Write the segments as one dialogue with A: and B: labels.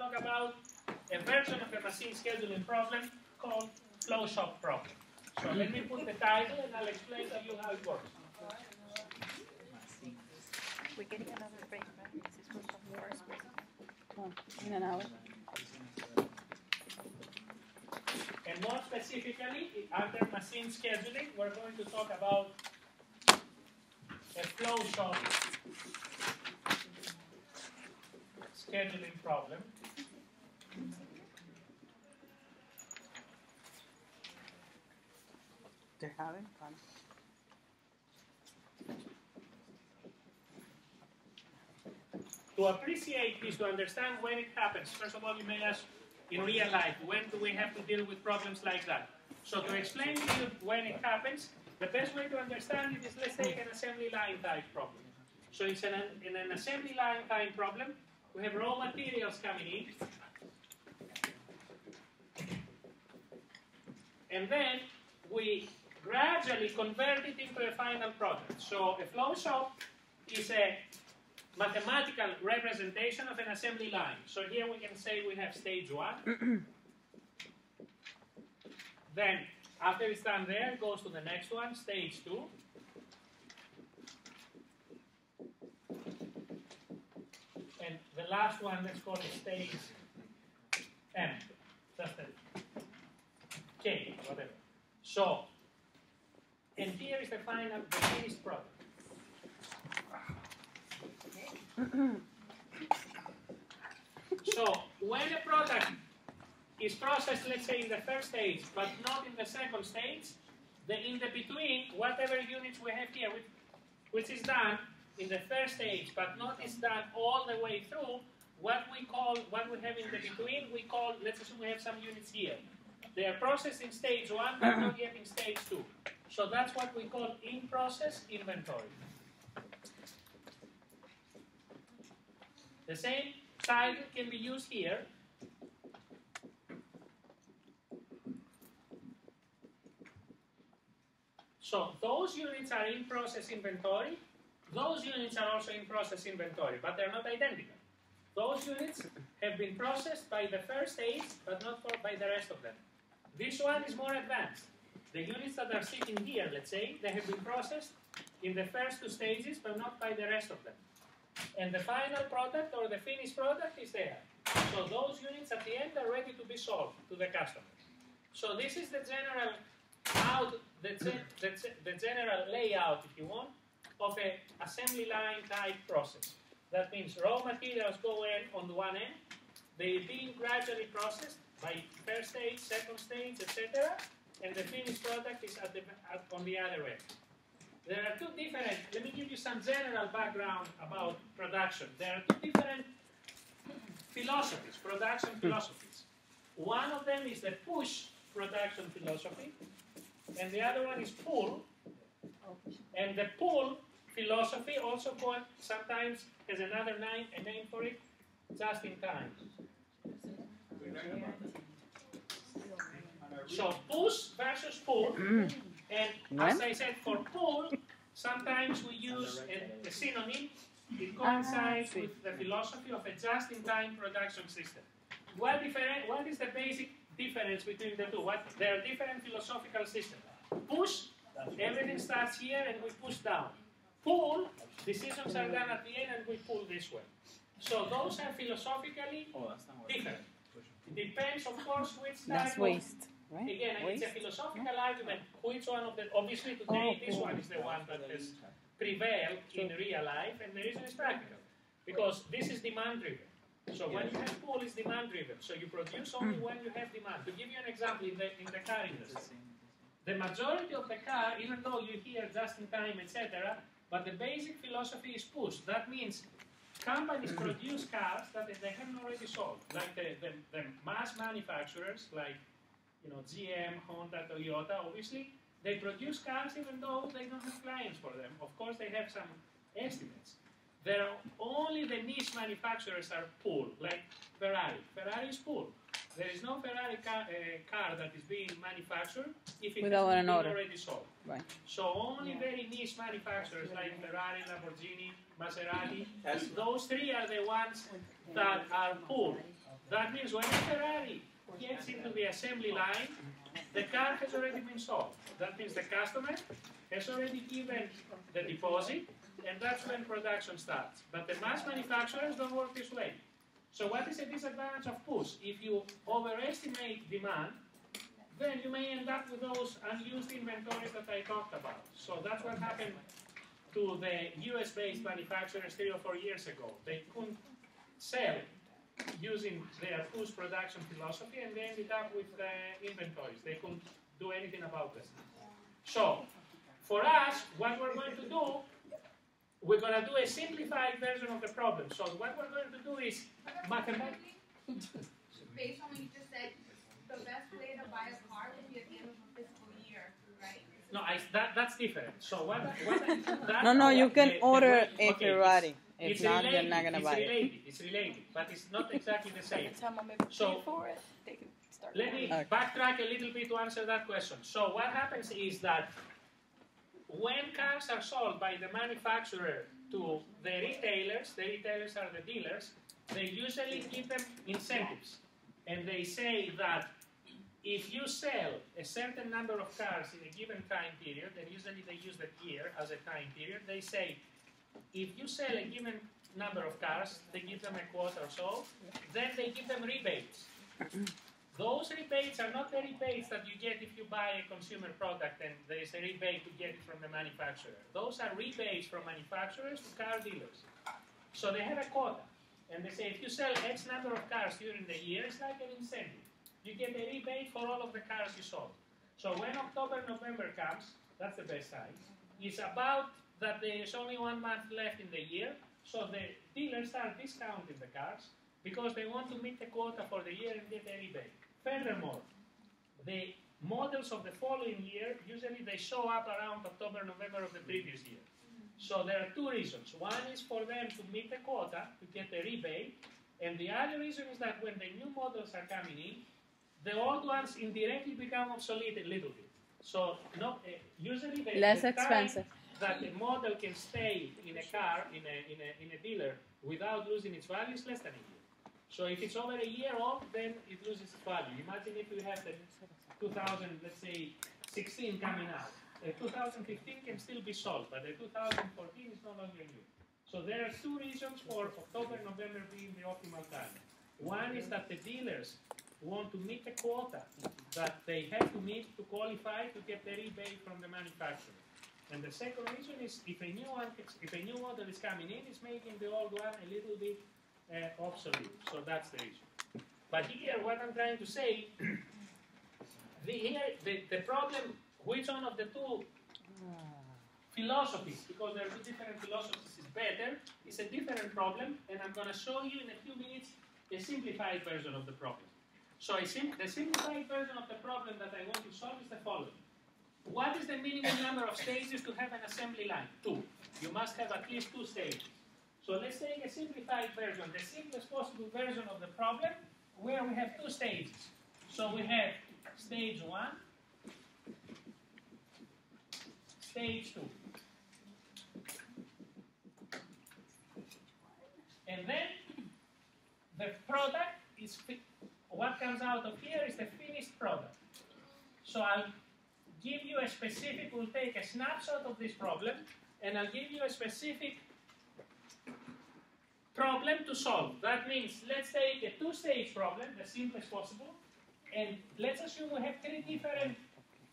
A: talk about a version of a machine scheduling problem called flow shop problem. So let me put the title and I'll explain to you how it works.
B: We're getting another break, right? This is supposed to be first break.
C: Oh, in an hour.
A: And more specifically, under machine scheduling, we're going to talk about a flow shop scheduling problem.
C: They're having fun.
A: To appreciate this, to understand when it happens, first of all, you may ask, in real life, when do we have to deal with problems like that? So to explain to you when it happens, the best way to understand it is, let's take an assembly line type problem. So it's in an assembly line type problem, we have raw materials coming in, and then we gradually convert it into a final product. So a flow shop is a mathematical representation of an assembly line. So here we can say we have stage 1. Then, after it's done there, it goes to the next one, stage 2. And the last one, let's call it stage M. Just a K, whatever. So, and here is the final, the finished product. So, when a product is processed, let's say, in the first stage, but not in the second stage, in the between, whatever units we have here, which is done in the first stage, but not is done all the way through, what we have in the between, we call, let's assume we have some units here. They are processed in stage 1, but not yet in stage 2. So that's what we call in-process inventory. The same title can be used here. So those units are in process inventory. Those units are also in process inventory, but they're not identical. Those units have been processed by the first stage, but not by the rest of them. This one is more advanced. The units that are sitting here, let's say, they have been processed in the first 2 stages, but not by the rest of them. And the final product or the finished product is there. So those units at the end are ready to be sold to the customer. So this is the general the general layout, if you want, of an assembly line type process. That means raw materials go in on the one end, they're being gradually processed by first stage, second stage, etc., and the finished product is on the other end. There are 2 different, let me give you some general background about production. There are 2 different philosophies, production philosophies. One of them is the push production philosophy, and the other one is pull. And the pull philosophy, also called, sometimes has another name for it, just in time. So push versus pull, and as I said, for pull, sometimes we use a synonym. It coincides with the philosophy of a just-in-time production system. What is the basic difference between the 2? There are different philosophical systems. Push, everything starts here and we push down. Pull, decisions are done at the end and we pull this way. So those are philosophically different. It depends, of course, which type
C: That's waste, right?
A: Again,
C: waste?
A: it's a philosophical argument. Which one of the, obviously today this one is the one that has prevailed in real life, and the reason is practical. Because this is demand driven. So when you have pull, it's demand driven. So you produce only when you have demand. To give you an example, in the car industry, the majority of the car, even though you hear just in time, etc., but the basic philosophy is push. That means companies produce cars that they haven't already sold. Like the mass manufacturers, like GM, Honda, Toyota, obviously, they produce cars even though they don't have clients for them. Of course, they have some estimates. There are only the niche manufacturers are pull, like Ferrari. Ferrari is pull. There is no Ferrari car that is being manufactured if it has been already sold.
C: Right.
A: So only very niche manufacturers like Ferrari, Lamborghini, Maserati, those 3 are the ones that are pull. That means when a Ferrari gets into the assembly line, the car has already been sold. That means the customer has already given the deposit, and that's when production starts. But the mass manufacturers don't work this way. So what is a disadvantage of push? If you overestimate demand, then you may end up with those unused inventories that I talked about. So that's what happened to the US-based manufacturers 3 or 4 years ago. They couldn't sell using their push production philosophy, and they ended up with inventories. They couldn't do anything about this. So, for us, what we're going to do, we're going to do a simplified version of the problem. So what we're going to do is mathematics.
D: Based on what you just said, the best way to buy a car would be at the end of a fiscal year, right?
A: No, that's different. So what
C: No, you can order a
A: okay,
C: Ferrari. If
A: it's
C: not,
A: related,
C: you're not gonna buy it.
A: It's related, but it's not exactly the same.
B: Tell them maybe
A: So,
B: pay for it. They can start.
A: Let me
C: Okay.
A: backtrack a little bit to answer that question. So what happens is that when cars are sold by the manufacturer to the retailers are the dealers, they usually give them incentives. And they say that if you sell a certain number of cars in a given time period, and usually they use the year as a time period, they say, if you sell a given number of cars, they give them a quota or so, then they give them rebates. Those rebates are not the rebates that you get if you buy a consumer product and there is a rebate to get it from the manufacturer. Those are rebates from manufacturers to car dealers. So they have a quota. And they say if you sell X number of cars during the year, it's like an incentive. You get a rebate for all of the cars you sold. So when October, November comes, that's the best time, it's about that there is only 1 month left in the year, so the dealers start discounting the cars because they want to meet the quota for the year and get a rebate. Furthermore, the models of the following year, usually they show up around October, November of the previous year. So there are 2 reasons. One is for them to meet the quota, to get the rebate, and the other reason is that when the new models are coming in, the old ones indirectly become obsolete a little bit. So usually the
C: Less
A: the
C: expensive.
A: time that the model can stay in a car, in a dealer, without losing its value is less than a year. So if it's over a year old, then it loses its value. Imagine if you have the 2000, let's say, 16 coming out. The 2015 can still be sold, but the 2014 is no longer new. So there are 2 reasons for October, November being the optimal time. One is that the dealers want to meet the quota that they have to meet to qualify to get the rebate from the manufacturer. And the second reason is if a new model is coming in, it's making the old one a little bit obsolete. So that's the reason. But here, what I'm trying to say, the problem, which one of the 2 philosophies, because there are 2 different philosophies, is better, is a different problem, and I'm going to show you in a few minutes a simplified version of the problem. So the simplified version of the problem that I want to solve is the following. What is the minimum number of stages to have an assembly line? 2. You must have at least 2 stages. So let's take a simplified version, the simplest possible version of the problem, where we have 2 stages. So we have stage 1, stage 2. And then the product is, what comes out of here is the finished product. So I'll give you a specific, we'll take a snapshot of this problem, and I'll give you a specific problem to solve. That means let's take a 2-stage problem, the simplest possible, and let's assume we have 3 different,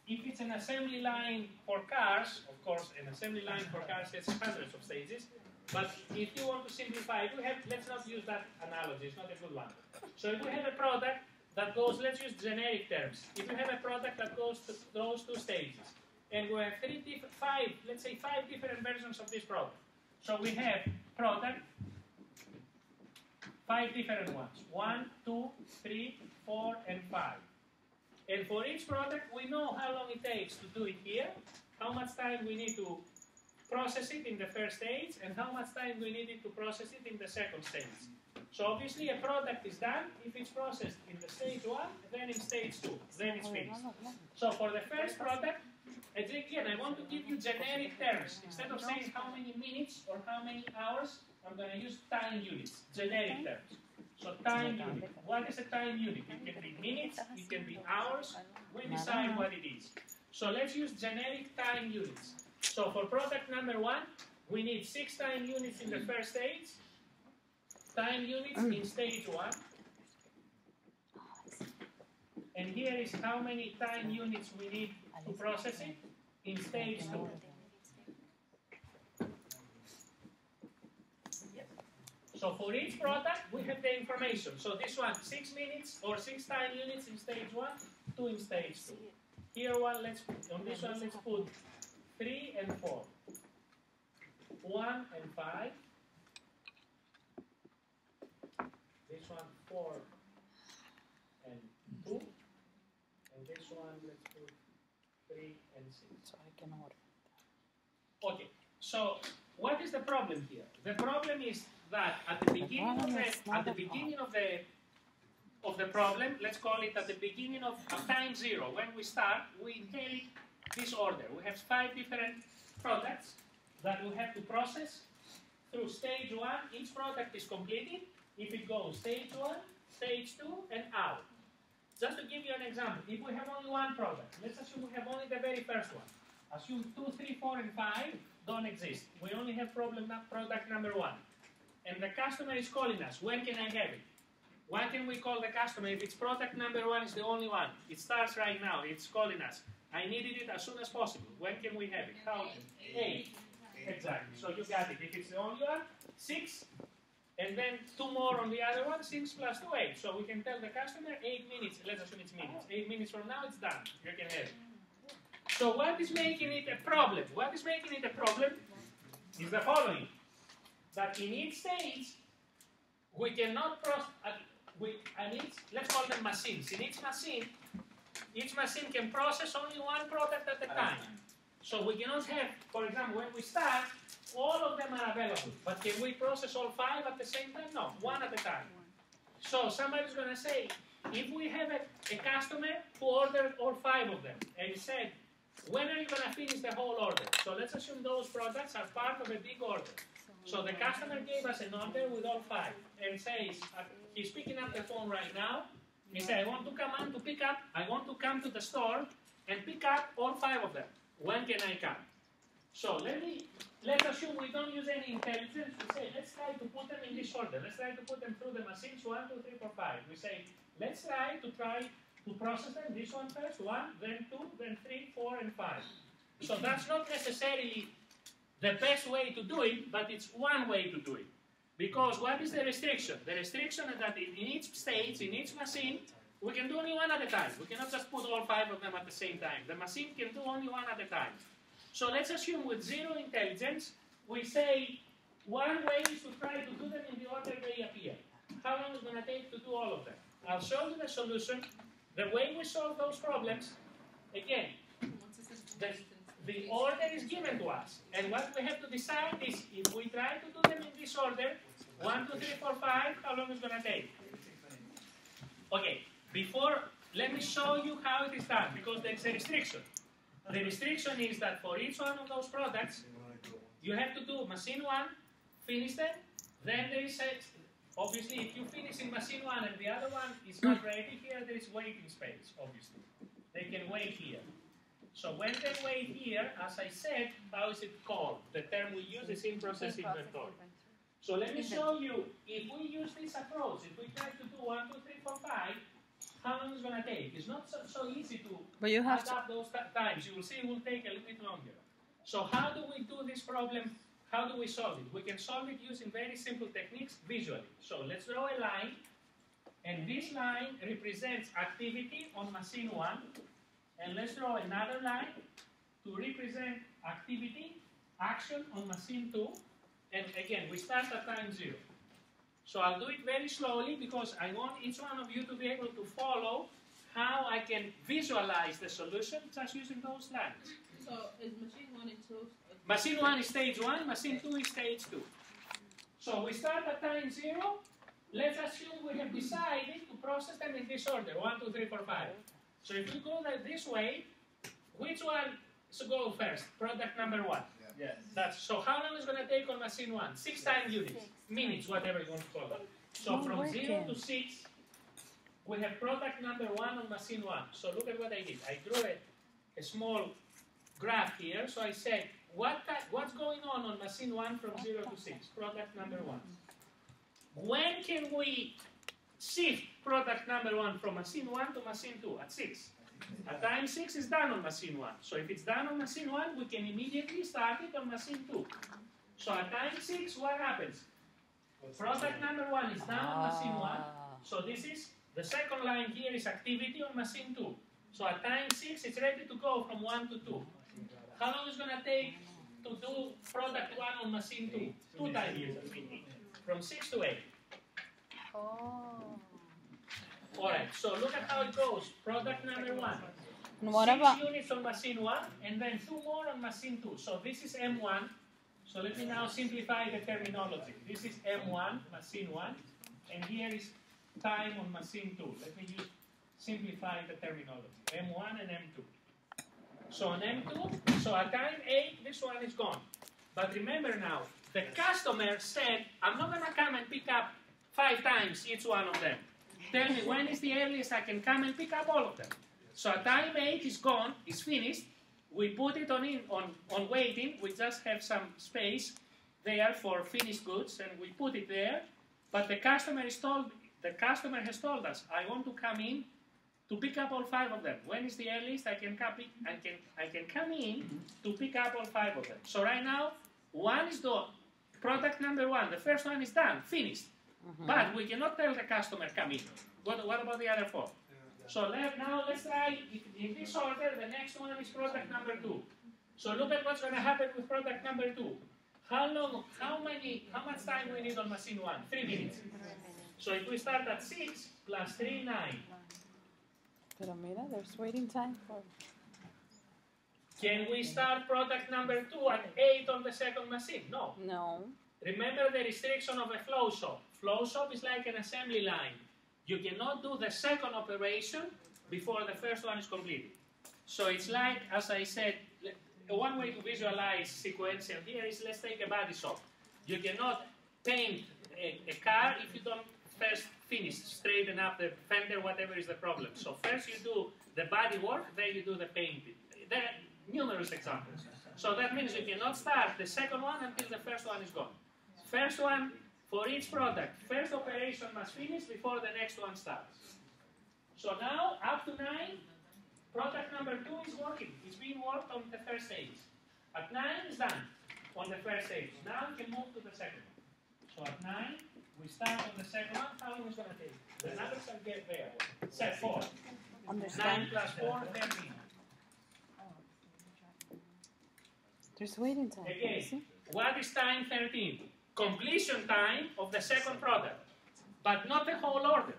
A: if it's an assembly line for cars, of course an assembly line for cars has hundreds of stages, but if you want to simplify it, let's not use that analogy, it's not a good one. So if we have a product that goes, let's use generic terms, if you have a product that goes to those 2 stages, and we have 5, let's say 5 different versions of this product. So we have product, 5 different ones, 1, 2, 3, 4, and 5. And for each product, we know how long it takes to do it here, how much time we need to process it in the first stage, and how much time we need it to process it in the second stage. So obviously a product is done if it's processed in the stage 1, then in stage 2, then it's finished. So for the first product, again, I want to give you generic terms. Instead of saying how many minutes or how many hours, I'm going to use time units, generic terms. So time unit. What is a time unit? It can be minutes, it can be hours. We decide what it is. So let's use generic time units. So for product number 1, we need 6 time units in the first stage, time units in stage 1. And here is how many time units we need to process it in stage 2. So for each product, we have the information. So this one, 6 minutes or 6 time units in stage 1, 2 in stage 2. Here one, on this one, let's put 3 and 4. 1 and 5. This one, 4 and 2. And this one, let's put 3 and 6.
C: So I can order.
A: Okay, so what is the problem here? The problem is that at the beginning of the problem, let's call it at the beginning of time 0, when we start, we inherit this order. We have 5 different products that we have to process through stage 1. Each product is completed if it goes stage 1, stage 2, and out. Just to give you an example, if we have only one product, let's assume we have only the very first one. Assume 2, 3, 4, and 5 don't exist. We only have product number 1. And the customer is calling us. When can I have it? When can we call the customer if it's product number 1 is the only one? It starts right now. It's calling us. I needed it as soon as possible. When can we have it? How? 8. Exactly. So you got it. If it's the only one, 6. And then 2 more on the other one, 6 plus 2, 8. So we can tell the customer 8 minutes. Let's assume it's minutes. 8 minutes from now, it's done. You can have it. So what is making it a problem? What is making it a problem is the following. That in each stage, we cannot process, let's call them machines. In each machine can process only one product at a time. So we cannot have, for example, when we start, all of them are available. But can we process all 5 at the same time? No, 1 at a time. So somebody's going to say, if we have a customer who ordered all 5 of them, and he said, when are you going to finish the whole order? So let's assume those products are part of a big order. So the customer gave us an order with all 5 and says, he's picking up the phone right now. He said, I want to come to the store and pick up all 5 of them. When can I come? So let's assume we don't use any intelligence. We say, let's try to put them in this order. Let's try to put them through the machines 1, 2, 3, 4, 5. We say, let's try to process them. This one first, 1, then 2, then 3, 4, and 5. So that's not necessarily the best way to do it, but it's one way to do it. Because what is the restriction? The restriction is that in each stage, in each machine, we can do only 1 at a time. We cannot just put all 5 of them at the same time. The machine can do only 1 at a time. So let's assume with 0 intelligence, we say one way is to try to do them in the order they appear. How long is it going to take to do all of them? I'll show you the solution. The way we solve those problems, again, the order is given to us. And what we have to decide is if we try to do them in this order, 1, 2, 3, 4, 5, how long is it going to take? Okay, let me show you how it is done, because there's a restriction. The restriction is that for each one of those products, you have to do machine 1, finish them, then there is obviously if you finish in machine 1 and the other one is not ready, here there is waiting space, obviously. They can wait here. So when they wait here, as I said, how is it called? The term we use is in-process inventory. So let me show you, if we use this approach, if we try to do 1, 2, 3, 4, 5, how long is it going to take? It's not so easy to add up those times. You will see it will take a little bit longer. So how do we do this problem? How do we solve it? We can solve it using very simple techniques visually. So let's draw a line, and this line represents activity on machine 1, and let's draw another line to represent activity, action on machine 2, and again, we start at time 0. So I'll do it very slowly because I want each one of you to be able to follow how I can visualize the solution just using those lines.
E: So is machine 1 and 2?
A: Machine 1 is stage 1, machine 2 is stage 2. So we start at time 0. Let's assume we have decided to process them in this order, 1, 2, 3, 4, 5. So if we go this way, which one should go first? Product number 1. Yes. So how long is it going to take on machine 1? 6 time units, minutes, whatever you want to call it. So
C: Not
A: from 0
C: working.
A: to 6, we have product number 1 on machine 1. So look at what I did. I drew a small graph here. So I said, what's going on machine 1 from 0 to 6? Product number 1. When can we shift product number 1 from machine 1 to machine 2? At 6. At time 6 is done on machine 1. So if it's done on machine 1, we can immediately start it on machine 2. So at time 6, what happens? Product number 1 is done on machine 1. So this is, the second line here is activity on machine 2. So at time 6, it's ready to go from 1 to 2. How long is it going to take to do product 1 on machine 2? 2 times from 6 to 8.
B: Oh.
A: Alright, so look at how it goes. Product number 1.
C: And what
A: 6
C: about
A: units on machine 1, and then 2 more on machine 2. So this is M1. So let me now simplify the terminology. This is M1, machine 1, and here is time on machine 2. Let me simplify the terminology. M1 and M2. So on M2, so at time 8, this one is gone. But remember now, the customer said, I'm not going to come and pick up 5 times each one of them. Tell me when is the earliest I can come and pick up all of them. So at time 8 is gone, is finished. We put it on waiting. We just have some space there for finished goods, and we put it there. But the customer has told us, I want to come in to pick up all 5 of them. When is the earliest I can come in to pick up all 5 of them? So right now, 1 is done. Product number 1, the first one is done, finished. But we cannot tell the customer come in. What about the other 4? So now let's try, in this order, the next one is product number 2. So look at what's going to happen with product number 2. How much time we need on machine 1? 3 minutes. So if we start at 6 plus 3, 9.
C: Pero mira, there's waiting time for.
A: Can we start product number 2 at 8 on the second machine? No.
C: No.
A: Remember the restriction of a flow shop. Flow shop is like an assembly line. You cannot do the second operation before the first one is completed. So it's like, as I said, one way to visualize sequential here is, let's take a body shop. You cannot paint a car if you don't first finish, straighten up the fender, whatever is the problem. So first you do the body work, then you do the painting. There are numerous examples. So that means you cannot start the second one until the first one is gone. First one, for each product, first operation must finish before the next one starts. So now, up to 9, product number 2 is working. It's being worked on the first stage. At 9, it's done on the first stage. Now we can move to the second one. So at 9, we start on the second one. How long is it going to take? The numbers are get there. Set 4. 9 plus 4, 13.
C: There's waiting time.
A: Again, what is time 13? Completion time of the second product, but not the whole order.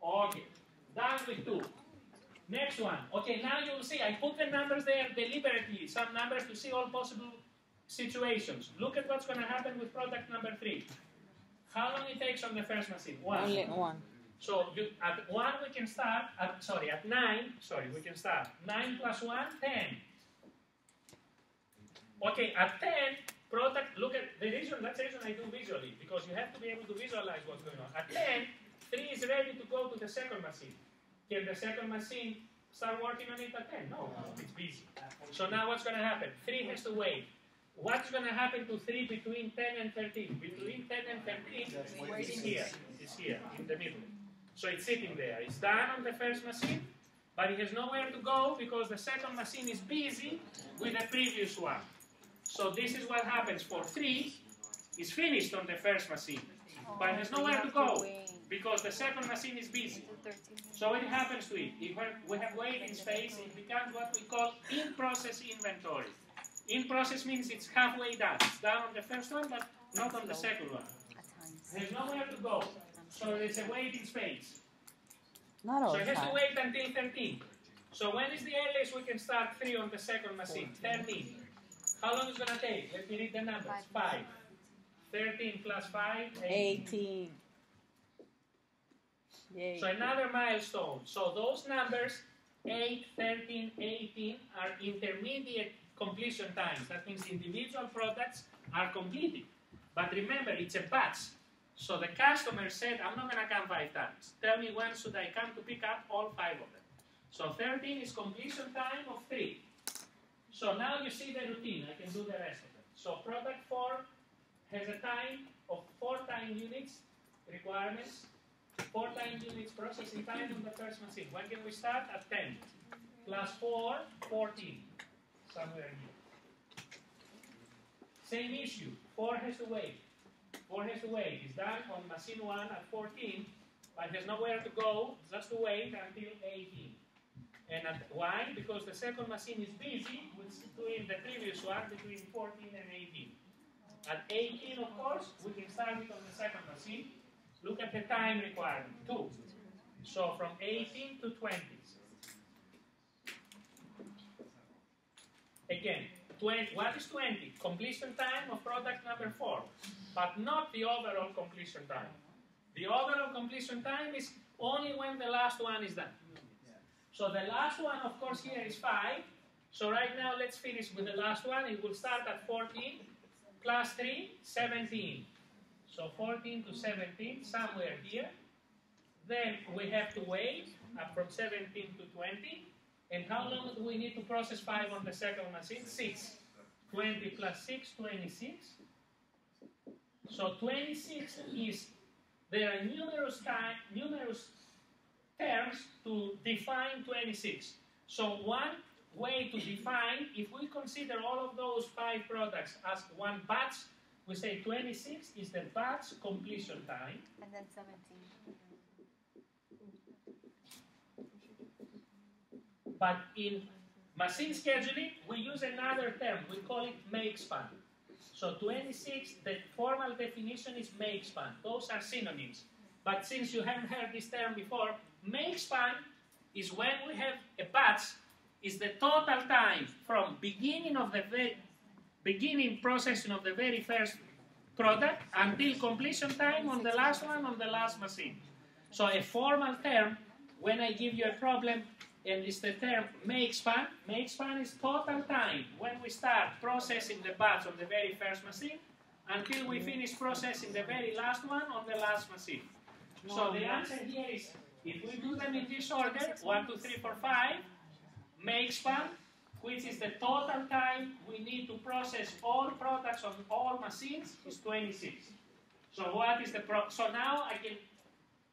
A: Okay, done with 2. Next one. Okay, now you'll see, I put the numbers there deliberately, some numbers to see all possible situations. Look at what's going to happen with product number 3. How long it takes on the first machine? 1.
C: Only 1.
A: So at 1 we can start, at 9, we can start. 9 plus 1, 10. Okay, at 10, product, look at that's the reason I do visually, because you have to be able to visualize what's going on. At 10, 3 is ready to go to the second machine. Can the second machine start working on it at 10? No, it's busy. So now what's going to happen? 3 has to wait. What's going to happen to 3 between 10 and 13? Between 10 and 13, it's here. It's here, in the middle. So it's sitting there. It's done on the first machine, but it has nowhere to go because the second machine is busy with the previous one. So this is what happens for 3. It's finished on the first machine, but it has nowhere to go because the second machine is busy. So what happens to it? If we have waiting space, it becomes what we call in-process inventory. In-process means it's halfway done. It's done on the first one, but not on the second one. There's nowhere to go. So there's a waiting space.
C: Not all
A: So
C: the
A: it has to
C: time.
A: wait until 13. So when is the earliest we can start 3 on the second machine? 13. How long is it going to take? Let me read the numbers. 5. 13 plus 5,
C: 18. Yay.
A: So another milestone. So those numbers, 8, 13, 18, are intermediate completion times. That means individual products are completed. But remember, it's a batch. So the customer said, I'm not going to come 5 times. Tell me when should I come to pick up all 5 of them. So 13 is completion time of 3. So now you see the routine. I can do the rest of it. So product 4 has a time of 4 time units requirements, 4 time units processing time on the first machine. When can we start? At 10. Plus 4, 14. Somewhere here. Same issue. 4 has to wait. 4 has to wait. It's done on machine 1 at 14, but has nowhere to go, just to wait until 18. And why? Because the second machine is busy with doing the previous one between 14 and 18. At 18, of course, we can start it on the second machine. Look at the time requirement, 2. So from 18 to 20. Again, 20, what is 20? Completion time of product number 4, but not the overall completion time. The overall completion time is only when the last one is done. So the last one, of course, here is 5. So right now, let's finish with the last one. It will start at 14, plus 3, 17. So 14 to 17, somewhere here. Then we have to wait up from 17 to 20. And how long do we need to process 5 on the second machine? 6. 20 plus 6, 26. So 26 is, there are numerous terms to define 26. So one way to define, if we consider all of those 5 products as one batch, we say 26 is the batch completion time.
B: And then 17.
A: But in machine scheduling, we use another term. We call it make span. So 26, the formal definition is make span. Those are synonyms. But since you haven't heard this term before, make span is when we have a batch, is the total time from beginning of the beginning processing of the very first product until completion time on the last one on the last machine. So a formal term, when I give you a problem, and it's the term make span. Make span is total time when we start processing the batch on the very first machine until we finish processing the very last one on the last machine. So the answer here is, if we do them in this order, 1, 2, 3, 4, 5, make span, which is the total time we need to process all products on all machines, is 26. So what is the so now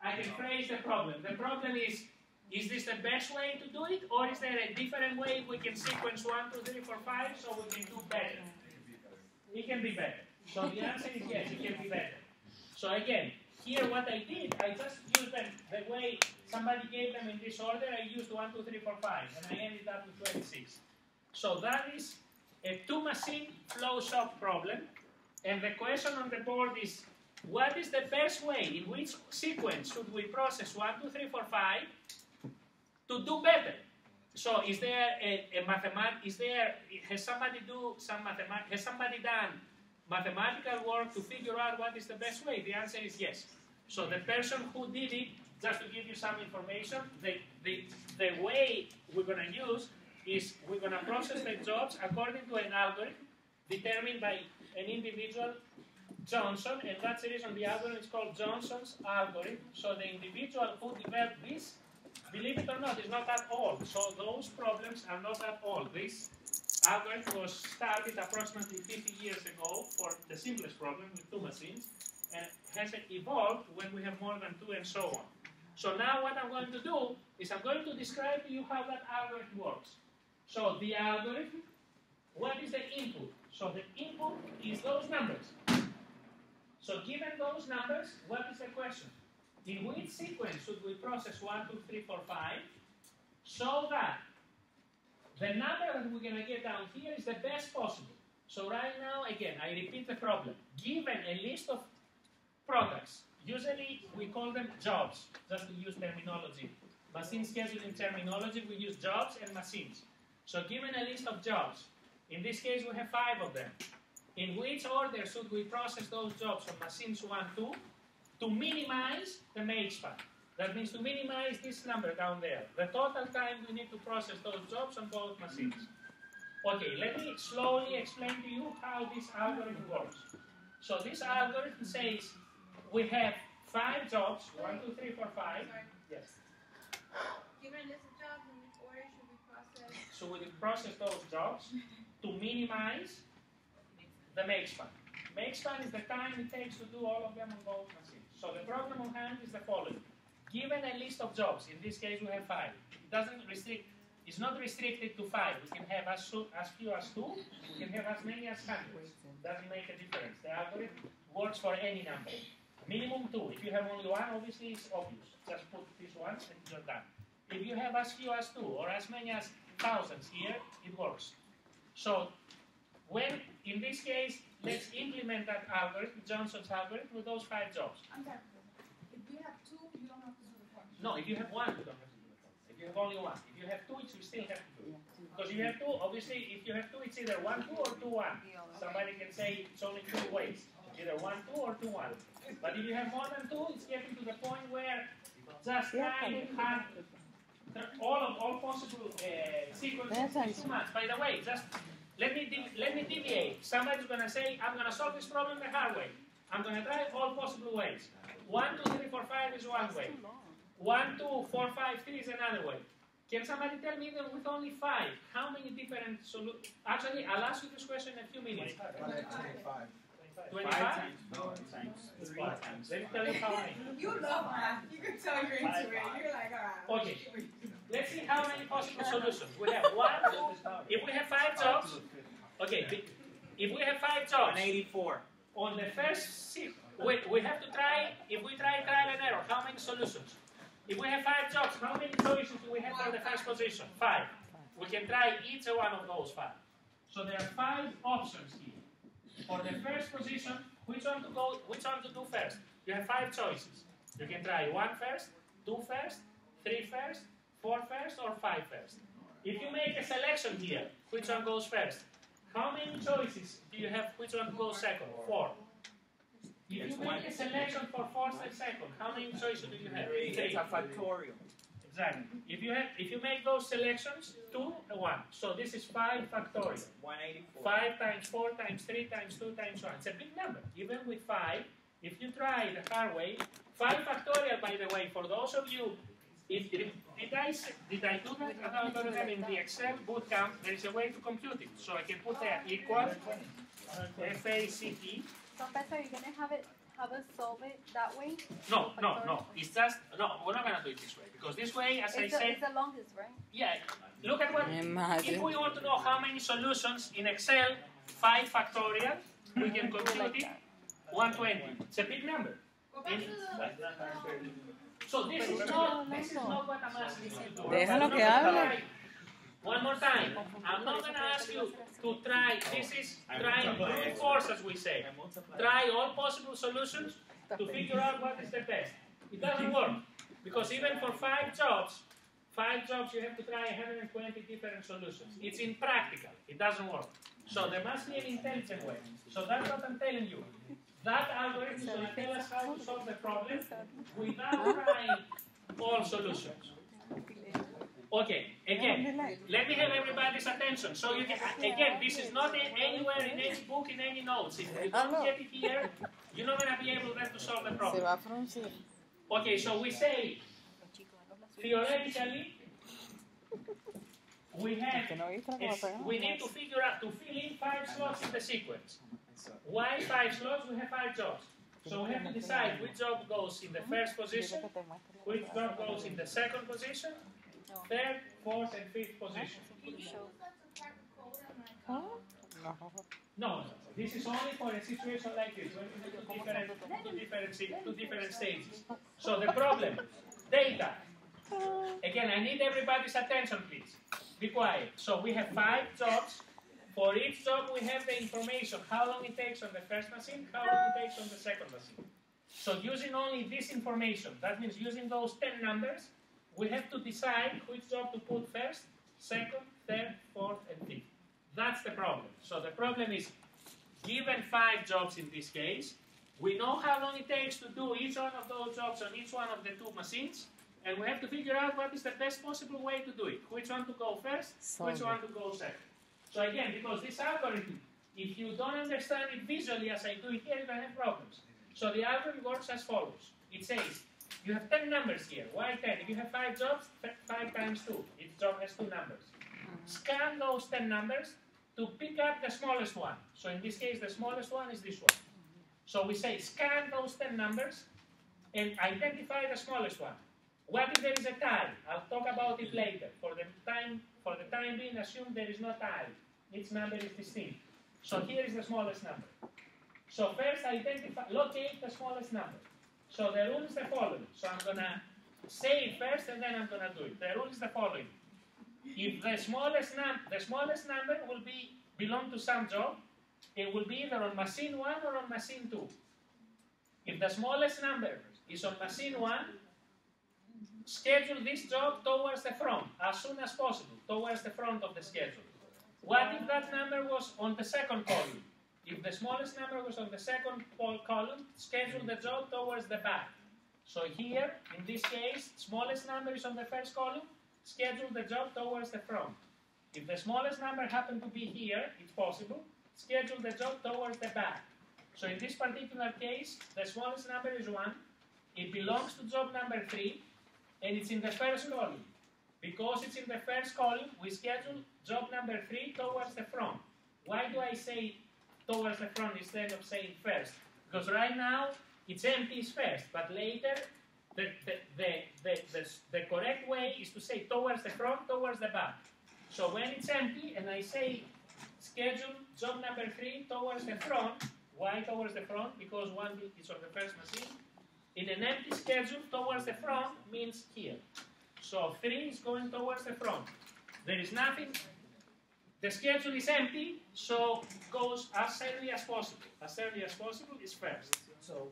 A: I can phrase the problem. The problem is this the best way to do it, or is there a different way we can sequence 1, 2, 3, 4, 5 so we can do better? It can be better. So the answer is yes, it can be better. So again, here what I did, I just used them the way somebody gave them in this order. I used 1, 2, 3, 4, 5, and I ended up with 26. So that is a 2-machine flow shop problem, and the question on the board is, what is the best way, in which sequence should we process 1, 2, 3, 4, 5 to do better? So is there has somebody done mathematical work to figure out what is the best way? The answer is yes. So the person who did it, just to give you some information, the way we're going to use is we're going to process the jobs according to an algorithm determined by an individual, Johnson, and that's the reason the algorithm is called Johnson's algorithm. So the individual who developed this, believe it or not, is not at all. So those problems are not at all. This algorithm was started approximately 50 years ago for the simplest problem with 2 machines, and has evolved when we have more than 2 and so on. So now what I'm going to do is I'm going to describe to you how that algorithm works. So the algorithm, what is the input? So the input is those numbers. So given those numbers, what is the question? In which sequence should we process 1, 2, 3, 4, 5 so that the number that we're going to get down here is the best possible? So right now, again, I repeat the problem. Given a list of products, usually we call them jobs, just to use terminology. Machine scheduling terminology, we use jobs and machines. So given a list of jobs, in this case we have 5 of them. In which order should we process those jobs on machines 1, 2 to minimize the make span? That means to minimize this number down there. The total time we need to process those jobs on both machines. Okay, let me slowly explain to you how this algorithm works. So this algorithm says, we have 5 jobs. 1, 2, 3, 4, 5.
D: Sorry.
A: Yes.
D: Given a list of jobs, in which order should we process?
A: So we will process those jobs to minimize the make span. Make span is the time it takes to do all of them on both machines. So the problem on hand is the following. Given a list of jobs, in this case we have 5. It doesn't restrict. It's not restricted to 5. We can have as few as 2. We can have as many as hundreds. Doesn't make a difference. The algorithm works for any number. Minimum 2. If you have only 1, obviously it's obvious. Just put this one and you're done. If you have as few as 2 or as many as thousands here, it works. So when, in this case, let's implement that algorithm, Johnson's algorithm, with those 5 jobs.
D: I'm sorry. If we have 2, you don't have to do the function.
A: No, if you have 1, you don't have to do the function. If you have only 1. If you have 2, you still have to do it. Because if you have 2, obviously, if you have 2, it's either 1, 2 or 2, 1. Somebody can say it's only 2 ways. Either 1, 2 or 2, 1. But if you have more than 2, it's getting to the point where just trying hard, all possible sequences is too much. By the way, just let me deviate. Somebody's going to say, I'm going to solve this problem the hard way. I'm going to try all possible ways. 1, 2, 3, 4, 5 is one way. 1, 2, 4, 5, 3 is another way. Can somebody tell me that with only 5, how many different solutions? Actually, I'll ask you this question in a few minutes.
F: 25.
A: 25?
F: No, times 3 times.
A: Let me tell you how many.
D: You love math. You can tell you're into it. You're like, all right.
A: Okay. Let's see how many possible solutions. We have 1, 2, if we have 5 jobs, okay, if we have 5 jobs,
F: 184.
A: on the first, we have to try, if we try trial and error, how many solutions? If we have 5 jobs, how many choices do we have for the first position? 5. We can try each one of those 5. So there are 5 options here. For the first position, which one to do first? You have 5 choices. You can try 1 first, 2 first, 3 first, 4 first, or 5 first. If you make a selection here, which one goes first? How many choices do you have? Which one goes second? 4. If you make a selection for first and second, how many choices do you have? 3.
F: It's a factorial.
A: Exactly. If you make those selections, 2 and 1. So this is 5 factorial.
F: 184.
A: 5 times 4 times 3 times 2 times 1. It's a big number. Even with 5, if you try the hard way, 5 factorial, by the way, for those of you, did I do that algorithm in the Excel bootcamp? There is a way to compute it. So I can put there equal FACT.
B: Professor, you're gonna have us solve it that way?
A: No. It's just, no, we're not going to do it this way. Because this way, as I said,
B: It's the longest, right?
A: yeah, look at what, if we want to know how many solutions in Excel, 5 factorial, we can compute it, 120. It's a big number.
D: Go back to the...
A: So this is not what I'm asking you to do.
C: Déjalo que hable.
A: One more time. I'm not going to ask you to try, this is trying brute force, as we say. Try all possible solutions to figure out what is the best. It doesn't work. Because even for 5 jobs you have to try 120 different solutions. It's impractical. It doesn't work. So there must be an intelligent way. So that's what I'm telling you. That algorithm is going to tell us how to solve the problem without trying all solutions. Okay, again, let me have everybody's attention. So you can, again, this is not anywhere in any book, in any notes. If you don't get it here, you're not going to be able then to solve the
C: Se
A: problem.
C: va a fruncir.
A: Okay, so we say, theoretically, we need to figure out, to fill in 5 slots in the sequence. Why 5 slots? We have 5 jobs. So we have to decide which job goes in the first position, which job goes in the second position, third, fourth, and fifth position. No, this is only for a situation like this, when you have two different stages. So the problem, data. Again, I need everybody's attention, please. Be quiet. So we have 5 jobs. For each job, we have the information, how long it takes on the first machine, how long it takes on the second machine. So using only this information, that means using those 10 numbers, we have to decide which job to put first, second, third, fourth, and fifth. That's the problem. So the problem is, given 5 jobs in this case, we know how long it takes to do each one of those jobs on each one of the 2 machines, and we have to figure out what is the best possible way to do it. Which one to go first, which one to go second. So again, because this algorithm, if you don't understand it visually as I do it here, you're going to have problems. So the algorithm works as follows. It says, you have 10 numbers here. Why 10? If you have 5 jobs, 5 times 2. Each job has 2 numbers. Scan those 10 numbers to pick up the smallest one. So in this case, the smallest one is this one. So we say, scan those 10 numbers and identify the smallest one. What if there is a tie? I'll talk about it later. For the time being, assume there is no tie. Each number is distinct. So here is the smallest number. So first locate the smallest number. So the rule is the following. So I'm going to say it first and then I'm going to do it. The rule is the following. If the smallest number will belong to some job, it will be either on machine 1 or on machine 2. If the smallest number is on machine 1, schedule this job towards the front as soon as possible, towards the front of the schedule. What if that number was on the second column? If the smallest number was on the second column, schedule the job towards the back. So here, in this case, smallest number is on the first column, schedule the job towards the front. If the smallest number happened to be here, it's possible, schedule the job towards the back. So in this particular case, the smallest number is 1, it belongs to job number 3, and it's in the first column. Because it's in the first column, we schedule job number 3 towards the front. Why do I say towards the front instead of saying first? Because right now, it's empty is first, but later, the correct way is to say towards the front, towards the back. So when it's empty, and I say schedule job number 3 towards the front, why towards the front? Because 1 is on the first machine. In an empty schedule, towards the front means here. So 3 is going towards the front. There is nothing. The schedule is empty, so goes as early as possible. As early as possible is first.
F: So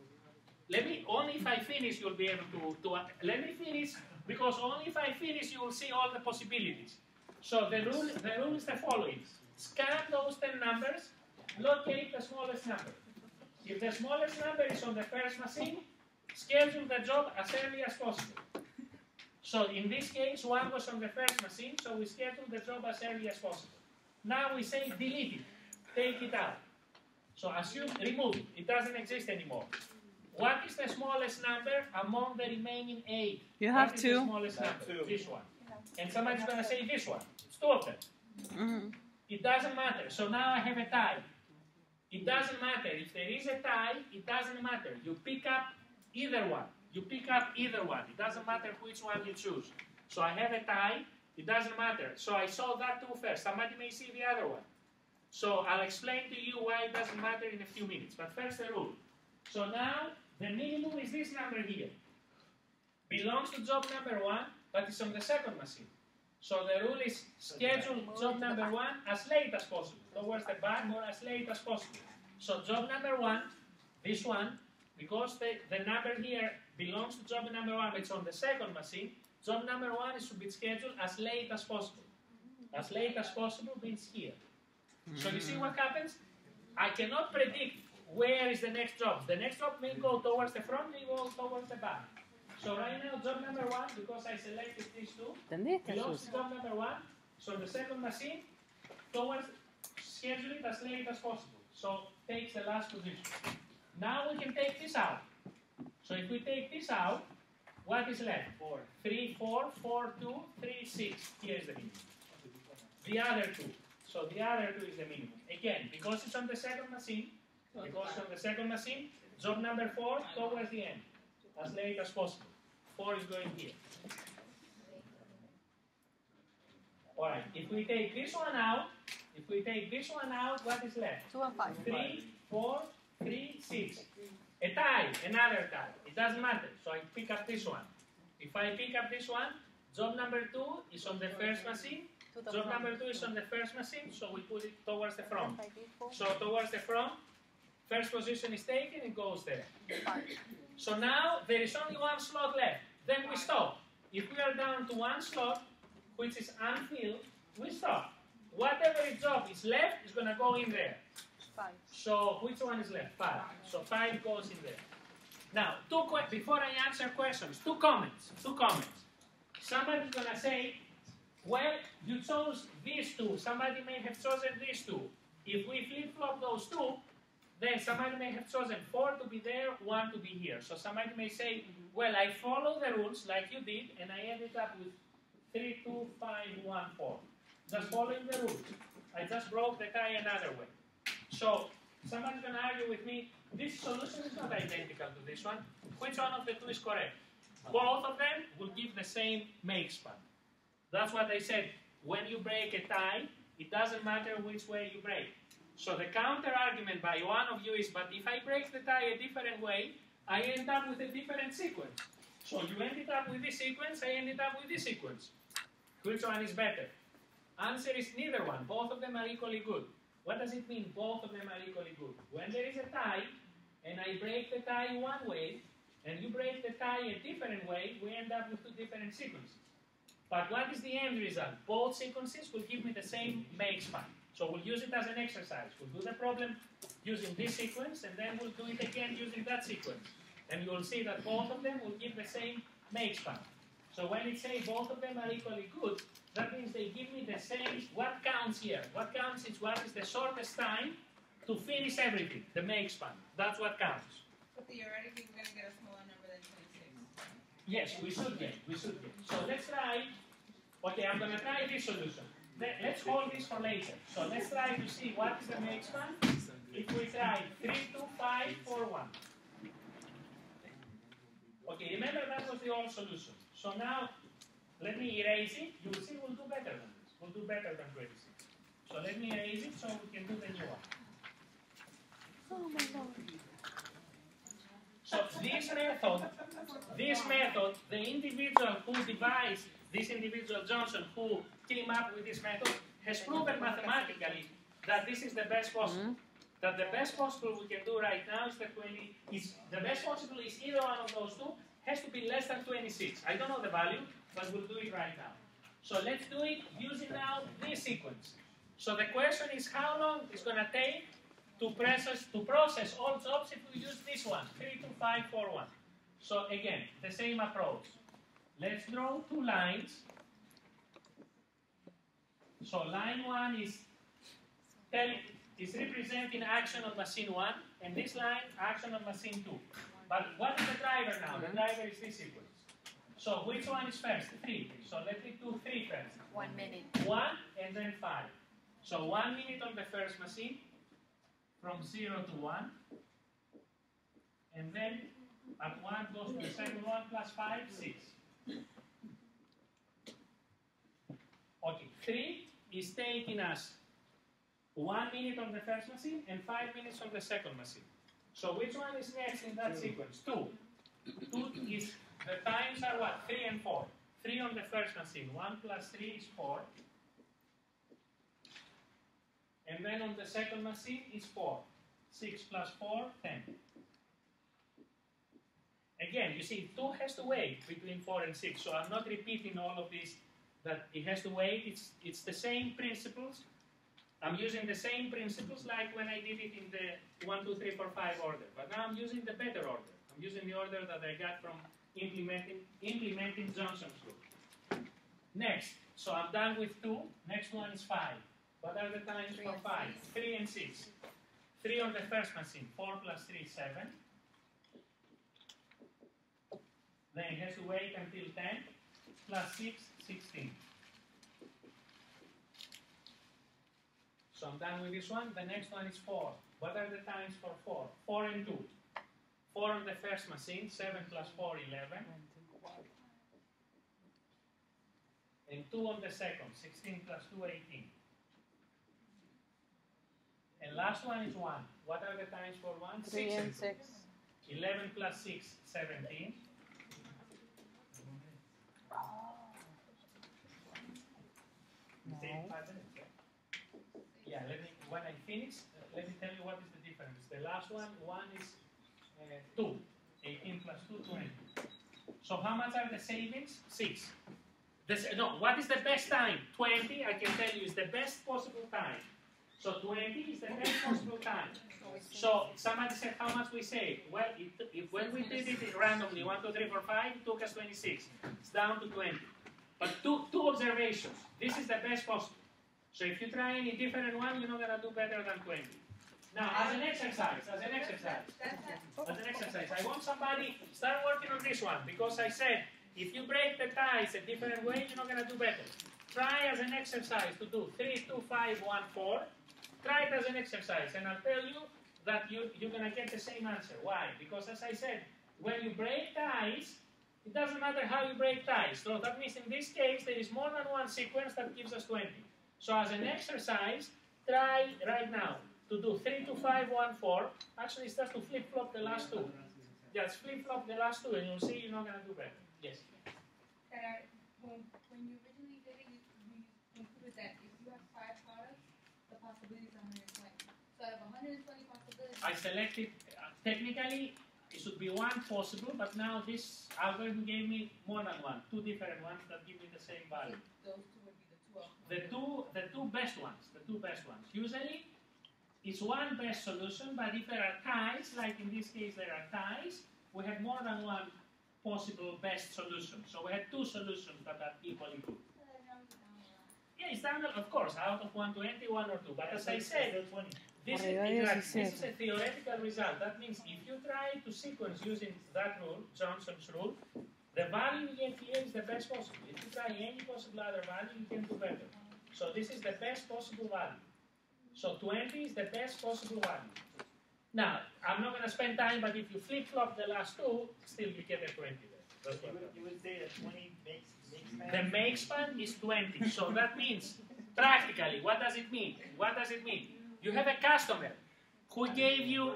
A: Only if I finish, you'll be able to let me finish, because only if I finish, you will see all the possibilities. So the rule is the following. Scan those 10 numbers, locate the smallest number. If the smallest number is on the first machine, schedule the job as early as possible. So in this case, 1 was on the first machine, so we schedule the job as early as possible. Now we say delete it, take it out. So assume, remove it, it doesn't exist anymore. What is the smallest number among the remaining 8?
C: You have
A: What is
C: 2.
A: the smallest number? This one. And somebody's going to say this one. It's 2 of them.
C: Mm-hmm.
A: It doesn't matter. So now I have a tie. It doesn't matter. If there is a tie, it doesn't matter. You pick up either one. You pick up either one. It doesn't matter which one you choose. So I have a tie. It doesn't matter. So I saw that 2 first. Somebody may see the other one. So I'll explain to you why it doesn't matter in a few minutes. But first the rule. So now the minimum is this number here. Belongs to job number 1, but it's on the second machine. So the rule is schedule job number 1 as late as possible, towards the back or as late as possible. So job number 1, this one, because the number here belongs to job number 1, it's on the second machine, job number 1 is to be scheduled as late as possible. As late as possible means here. So you see what happens? I cannot predict where is the next job. The next job may go towards the front, may go towards the back. So right now, job number 1, because I selected these 2,
C: ¿Entendiste,
A: belongs to
C: Jesús?
A: job number 1. So the second machine, towards schedule it as late as possible. So takes the last position. Now we can take this out. So if we take this out, what is left? 4. 3, 4, 4, 2, 3, 6. Here is the minimum. The other 2. So the other 2 is the minimum. Again, because it's on the second machine, job number 4 towards the end, as late as possible. 4 is going here. Alright, if we take this one out, what is left?
B: 2 and 5.
A: 3, 4, 3, 6. A tie, another tie. It doesn't matter. So I pick up this one. If I pick up this one, job number 2 is on the first machine. Job number 2 is on the first machine, so we put it towards the front. So towards the front, first position is taken, it goes there. So now there is only 1 slot left. Then we stop. If we are down to 1 slot, which is unfilled, we stop. Whatever job is left is going to go in there.
B: 5.
A: So which one is left? 5. So 5 goes in there. Now, before I answer questions, 2 comments. Somebody's going to say, well, you chose these 2. Somebody may have chosen these 2. If we flip-flop those 2, Then somebody may have chosen 4 to be there, 1 to be here. So somebody may say, well, I follow the rules like you did, and I ended up with 3, 2, 5, 1, 4. Just following the rules. I just broke the tie another way. So somebody's going to argue with me, this solution is not identical to this one. Which one of the two is correct? Both of them will give the same make span. That's what I said. When you break a tie, it doesn't matter which way you break. So the counter argument by one of you is, but if I break the tie a different way, I end up with a different sequence. So you ended up with this sequence, I ended up with this sequence. Which one is better? Answer is neither one. Both of them are equally good. What does it mean, both of them are equally good? When there is a tie, and I break the tie one way, and you break the tie a different way, we end up with two different sequences. But what is the end result? Both sequences will give me the same make span. So we'll use it as an exercise. We'll do the problem using this sequence, and then we'll do it again using that sequence. And you'll see that both of them will give the same make span. So when it says both of them are equally good, that means they give me the same. What counts here? What counts is what is the shortest time to finish everything, the make span. That's what counts.
E: But theoretically, we're going to get a smaller number than 26.
A: Yes, we should get. So let's try. Okay, I'm going to try this solution. Let's hold this for later. So let's try to see what is the make span. If we try 3, 2, 5, 4, 1. Okay, remember that was the old solution. So now, let me erase it. You will see we'll do better than this. We'll do better than 26. So let me erase it so we can do the new one.
C: Oh my Lord.
A: So this method, the individual who devised, this individual Johnson who came up with this method, has proven mathematically that this is the best possible. That the best possible we can do right now is the 20. The best possible is either one of those two has to be less than 26. I don't know the value, but we'll do it right now. So let's do it using now this sequence. So the question is how long it's going to take to process all jobs if we use this one, 3, 2, 5, 4, 1. So again, the same approach. Let's draw two lines. So line 1 is representing action on machine 1, and this line, action on machine 2. But what is the driver now? The driver is this sequence. So which one is first? 3. So let me do 3 first.
B: 1 minute.
A: 1 and then 5. So 1 minute on the first machine, from 0 to 1. And then at 1 goes to the second one, plus 5, 6. Okay, 3 is taking us 1 minute on the first machine and 5 minutes on the second machine. So which one is next in that sequence? 2. 2 is, the times are what? 3 and 4. 3 on the first machine. 1 plus 3 is 4. And then on the second machine is 4. 6 plus 4, 10. Again, you see, 2 has to wait between 4 and 6. So I'm not repeating all of this, that it has to wait. It's the same principles. I'm using the same principles like when I did it in the 1, 2, 3, 4, 5 order. But now I'm using the better order. I'm using the order that I got from implementing Johnson's rule. Next, so I'm done with 2. Next one is 5. What are the times for 5? 3 and 6. 3 on the first machine. 4 plus 3 is 7. Then it has to wait until 10. Plus 6, 16. So I'm done with this one. The next one is 4. What are the times for 4? 4 and 2. 4 on the first machine. 7 plus 4, 11. And 2 on the second. 16 plus 2, 18. And last one is 1. What are the times for 1?
C: 3
A: 6
C: and 6.
A: 11 plus 6, 17.
C: No.
A: Yeah, when I finish, let me tell you what is the difference. The last one is 2. 18 plus 2, 20. So how much are the savings? 6. What is the best time? 20, I can tell you, is the best possible time. So 20 is the best possible time. So somebody said how much we saved. Well, when we did it randomly, 1, 2, 3, 4, 5, it took us 26. It's down to 20. But two observations. This is the best possible. So if you try any different one, you're not going to do better than 20. Now, as an exercise,
D: That's
A: I want somebody start working on this one because I said if you break the ties a different way, you're not gonna do better. Try as an exercise to do 3, 2, 5, 1, 4. Try it as an exercise, and I'll tell you that you're gonna get the same answer. Why? Because as I said, when you break ties, it doesn't matter how you break ties. So that means in this case there is more than one sequence that gives us 20. So as an exercise, try right now to do 3, 2, 5, 1, 4. Actually, it's just to flip-flop the last two. Just flip-flop the last two, and you'll see you're not going to do better. Yes?
D: When you originally did it, you included that if you have 5 products, the possibility is 120. So out of 120 possibilities,
A: I selected, technically, it should be one possible, but now this algorithm gave me more than one, 2 different ones that give me the same value.
E: Those two would be the two of
A: The two best ones, Usually, it's one best solution, but if there are ties, like in this case there are ties, we have more than one possible best solution. So we have 2 solutions that are equally good. Yeah, it's down, of course, out of 120, 1 or 2. But as I said, this is a theoretical result. That means if you try to sequence using that rule, Johnson's rule, the value you get here is the best possible. If you try any possible other value, you can do better. So this is the best possible value. So 20 is the best possible value. Now, I'm not going to spend time, but if you flip-flop the last 2, still you get a 20 there. That's what
F: You would say that 20 makes
A: the make span is 20. So that means, practically, what does it mean? What does it mean? You have a customer who gave you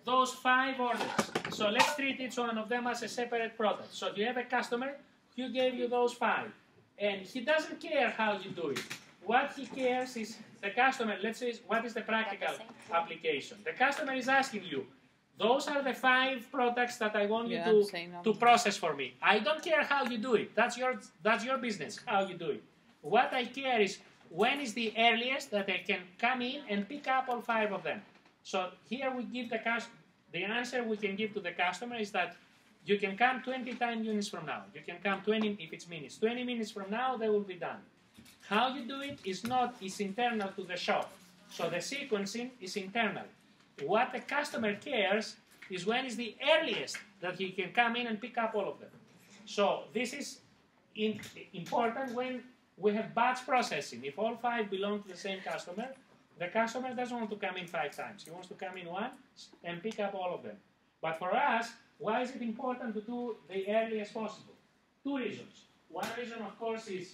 A: those 5 orders. So let's treat each one of them as a separate product. So you have a customer who gave you those 5. And he doesn't care how you do it. What he cares is the customer, let's say, what is the practical application? The customer is asking you, those are the 5 products that I want you to process for me. I don't care how you do it. That's your business, how you do it. What I care is when is the earliest that I can come in and pick up all 5 of them. So here we give the answer we can give to the customer is that you can come 20 time units from now. You can come 20 if it's minutes. 20 minutes from now, they will be done. How you do it is internal to the shop. So the sequencing is internal. What the customer cares is when is the earliest that he can come in and pick up all of them. So this is important when we have batch processing. If all 5 belong to the same customer, the customer doesn't want to come in 5 times. He wants to come in once and pick up all of them. But for us, why is it important to do the earliest possible? 2 reasons. One reason, of course, is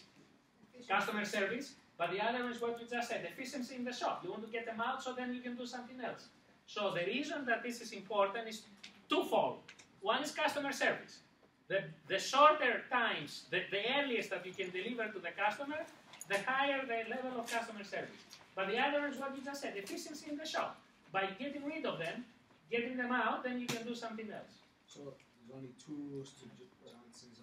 A: customer service, but the other is what you just said, efficiency in the shop. You want to get them out so then you can do something else. So the reason that this is important is twofold. One is customer service. The shorter times, the earliest that you can deliver to the customer, the higher the level of customer service. But the other is what you just said, efficiency in the shop. By getting rid of them, getting them out, then you can do something else.
G: So there's only 2 rules to Johnson's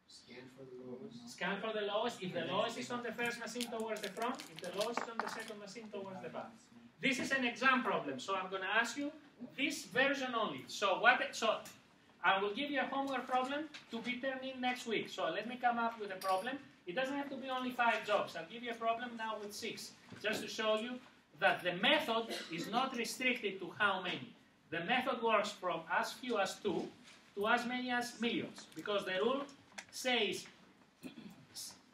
G: scan for the lowest.
A: Scan for the lowest. If the lowest is on the first machine towards the front, if the lowest is on the second machine towards the back. This is an exam problem, so I'm going to ask you this version only. So I will give you a homework problem to be turned in next week. So let me come up with a problem. It doesn't have to be only 5 jobs. I'll give you a problem now with 6, just to show you that the method is not restricted to how many. The method works from as few as 2 to as many as millions, because the rule says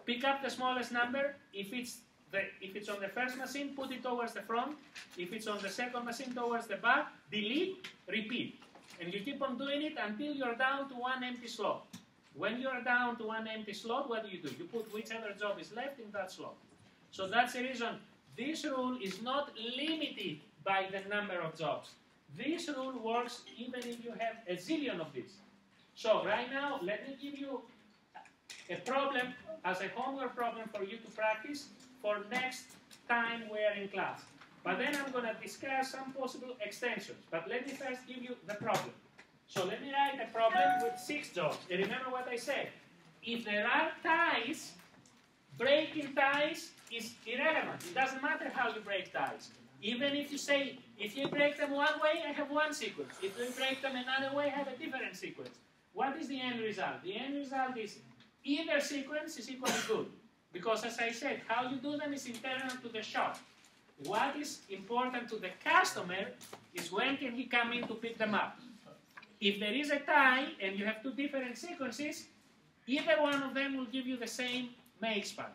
A: pick up the smallest number. If it's on the first machine, put it towards the front. If it's on the second machine, towards the back. Delete, repeat. And you keep on doing it until you're down to 1 empty slot. When you're down to 1 empty slot, what do? You put whichever job is left in that slot. So that's the reason this rule is not limited by the number of jobs. This rule works even if you have a zillion of these. So right now, let me give you a problem as a homework problem for you to practice for next time we're in class. But then I'm going to discuss some possible extensions. But let me first give you the problem. So let me write a problem with 6 jobs. And remember what I said. If there are ties, breaking ties is irrelevant. It doesn't matter how you break ties. Even if you say, if you break them one way, I have one sequence. If you break them another way, I have a different sequence. What is the end result? The end result is either sequence is equally good. Because as I said, how you do them is internal to the shop. what is important to the customer is when can he come in to pick them up. If there is a tie and you have two different sequences, either one of them will give you the same make span.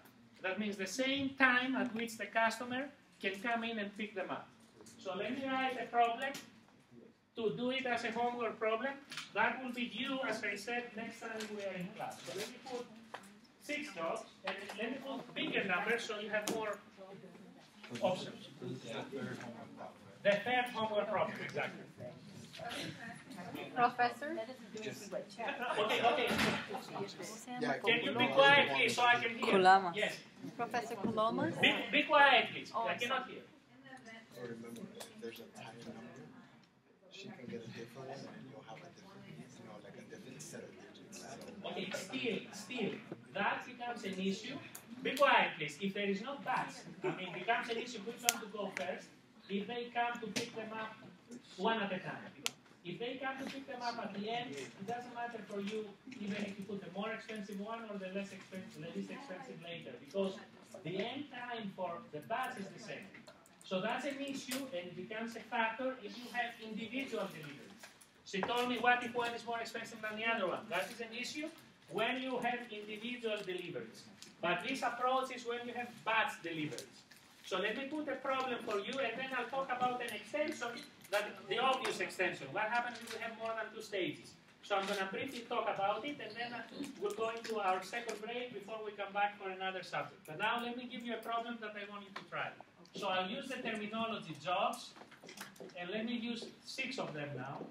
A: That means the same time at which the customer can come in and pick them up. So let me write a problem to do it as a homework problem. That will be due, as I said, next time we are in class. So let me put 6 jobs, and let me put bigger numbers so you have more options. The third homework problem, exactly.
B: Professor?
A: Okay. Can you be quiet, please, so I can hear?
C: Kulama.
A: Yes.
B: Professor Kulomas?
A: Be quiet, please. I cannot hear.
G: So remember, if there's a tie number, she can get a different one, and you'll have a different, like a different set of digits. So
A: Okay, still, that becomes an issue. Be quiet, please. If there is no bats, becomes an issue which one to go first. If they come to pick them up one at a time. If they come to pick them up at the end, it doesn't matter for you even if you put the more expensive one or the least expensive later, because the end time for the bats is the same. So that's an issue, and it becomes a factor if you have individual deliveries. She told me, what if one is more expensive than the other one? That is an issue when you have individual deliveries. But this approach is when you have batch deliveries. So let me put a problem for you, and then I'll talk about an extension, the obvious extension. What happens if we have more than 2 stages? So I'm going to briefly talk about it, and then we'll go into our second break before we come back for another subject. But now let me give you a problem that I want you to try. So I'll use the terminology jobs, and let me use 6 of them now.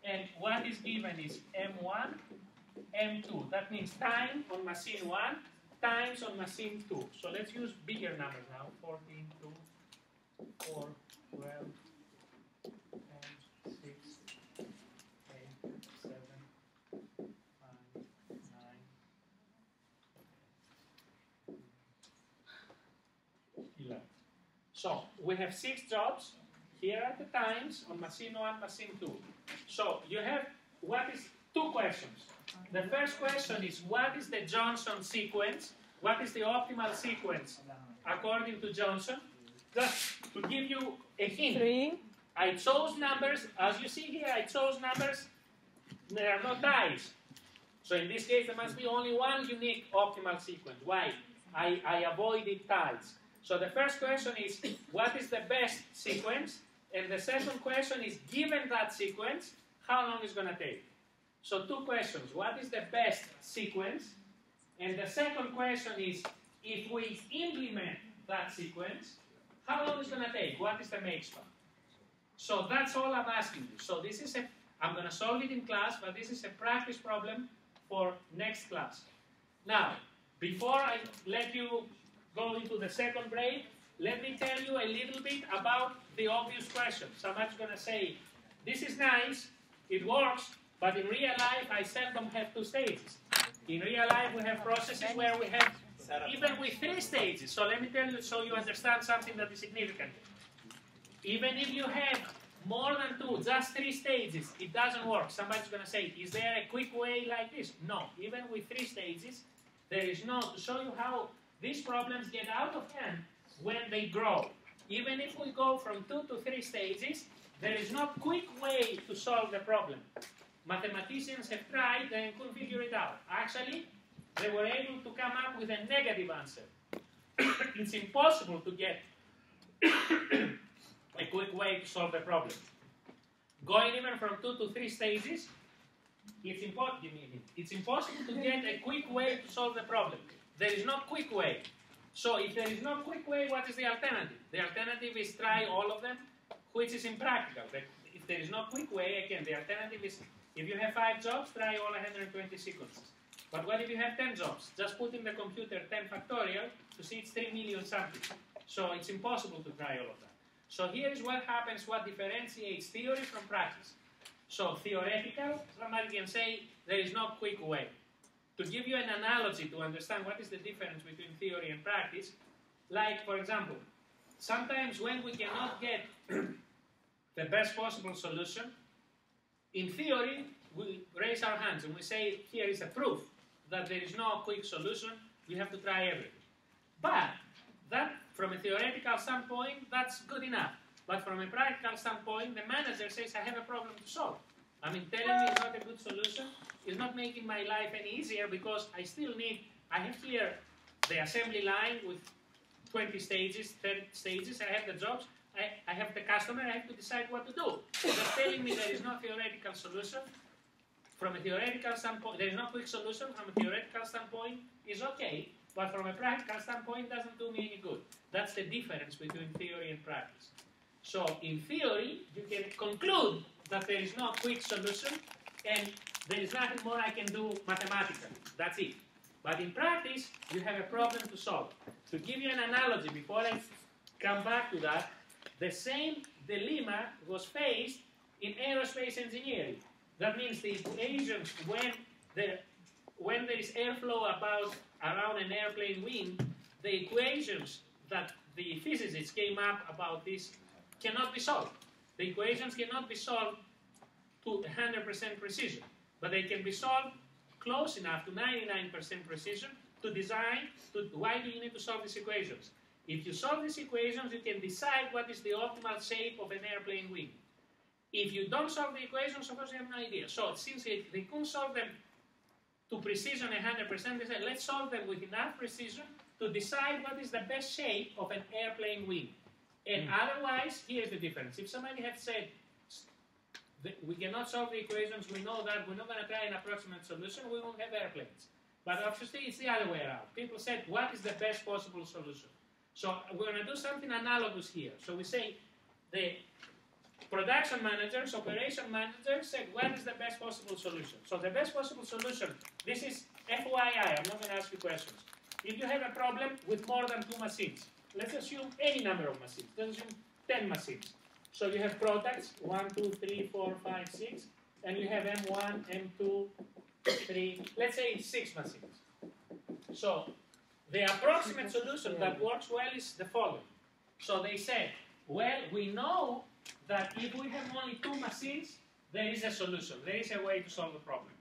A: And what is given is M1, M2. That means time on machine 1 times on machine 2. So let's use bigger numbers now. 14, 2, 4, 12, 10, 6, 8, 7, 5, 9, 11. So we have 6 jobs. Here are the times on machine 1, machine 2. So you have, what is 2 questions. The first question is, what is the Johnson sequence? What is the optimal sequence according to Johnson? Just to give you a hint.
C: 3.
A: I chose numbers, as you see here, I chose numbers, there are no ties. So in this case, there must be only one unique optimal sequence. Why? I avoided ties. So the first question is, what is the best sequence? And the second question is, given that sequence, how long is it going to take? So 2 questions. What is the best sequence? And the second question is, if we implement that sequence, how long is it going to take? What is the make span? So that's all I'm asking you. So this is I'm going to solve it in class, but this is a practice problem for next class. Now, before I let you go into the second break, let me tell you a little bit about the obvious question. Somebody's going to say, this is nice, it works, but in real life, I seldom have 2 stages. In real life, we have processes where we have even with 3 stages. So let me tell you so you understand something that is significant. Even if you have more than 2, just 3 stages, it doesn't work. Somebody's going to say, is there a quick way like this? No. Even with 3 stages, there is no, to show you how these problems get out of hand when they grow. Even if we go from 2 to 3 stages, there is no quick way to solve the problem. Mathematicians have tried and couldn't figure it out. Actually, they were able to come up with a negative answer. It's impossible to get a quick way to solve the problem. Going even from 2 to 3 stages, it's impossible to get a quick way to solve the problem. There is no quick way. So if there is no quick way, what is the alternative? The alternative is try all of them, which is impractical. But if there is no quick way, again, the alternative is if you have 5 jobs, try all 120 sequences. But what if you have 10 jobs? Just put in the computer 10 factorial to see it's 3 million something. So it's impossible to try all of that. So here is what happens, what differentiates theory from practice. So theoretical, somebody can say there is no quick way. To give you an analogy to understand what is the difference between theory and practice, like, for example, sometimes when we cannot get the best possible solution, in theory, we raise our hands and we say, here is a proof that there is no quick solution, we have to try everything. But that from a theoretical standpoint, that's good enough. But from a practical standpoint, the manager says, I have a problem to solve. I mean, telling me it's not a good solution is not making my life any easier because I still need, I have here the assembly line with 20 stages, 30 stages, I have the jobs, I have the customer, I have to decide what to do. Just telling me there is no theoretical solution, from a theoretical standpoint, there is no quick solution from a theoretical standpoint is okay, but from a practical standpoint doesn't do me any good. That's the difference between theory and practice. So in theory, you can conclude that there is no quick solution and there is nothing more I can do mathematically. That's it. But in practice, you have a problem to solve. To give you an analogy, before I come back to that, the same dilemma was faced in aerospace engineering. That means the equations when there is airflow around an airplane wing, the equations that the physicists came up about this cannot be solved. The equations cannot be solved to 100% precision, but they can be solved close enough to 99% precision to design, why do you need to solve these equations? If you solve these equations, you can decide what is the optimal shape of an airplane wing. If you don't solve the equations, of course you have no idea. So since they couldn't solve them to precision 100%, they said, let's solve them with enough precision to decide what is the best shape of an airplane wing. And otherwise, here's the difference. If somebody had said, we cannot solve the equations, we know that, we're not going to try an approximate solution, we won't have airplanes. But obviously, it's the other way around. People said, what is the best possible solution? So we're going to do something analogous here. So we say, the production managers, operation managers said, what is the best possible solution? So the best possible solution, this is FYI, I'm not going to ask you questions. If you have a problem with more than 2 machines, let's assume any number of machines, let's assume 10 machines. So you have products, 1, 2, 3, 4, 5, 6, and you have M1, M2, 3, let's say it's 6 machines. So the approximate solution that works well is the following. So they said, well, we know that if we have only 2 machines, there is a solution. There is a way to solve the problem.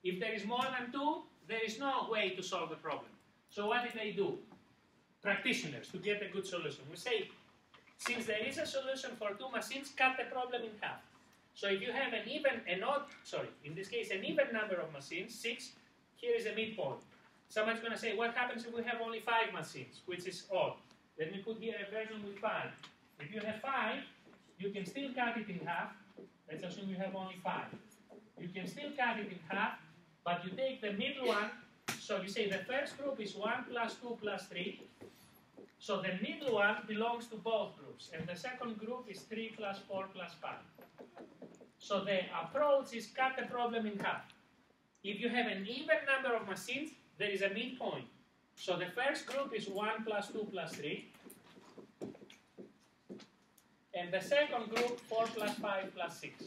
A: If there is more than 2, there is no way to solve the problem. So what did they do? Practitioners, to get a good solution. We say, since there is a solution for 2 machines, cut the problem in half. So if you have in this case, an even number of machines, 6, here is a midpoint. Someone's going to say, what happens if we have only 5 machines, which is odd? Let me put here a version with 5. If you have 5, you can still cut it in half. Let's assume you have only 5. You can still cut it in half, but you take the middle one. So you say the first group is 1 plus 2 plus 3. So the middle one belongs to both groups. And the second group is 3 plus 4 plus 5. So the approach is cut the problem in half. If you have an even number of machines, there is a midpoint. So the first group is 1 plus 2 plus 3. And the second group, 4 plus 5 plus 6.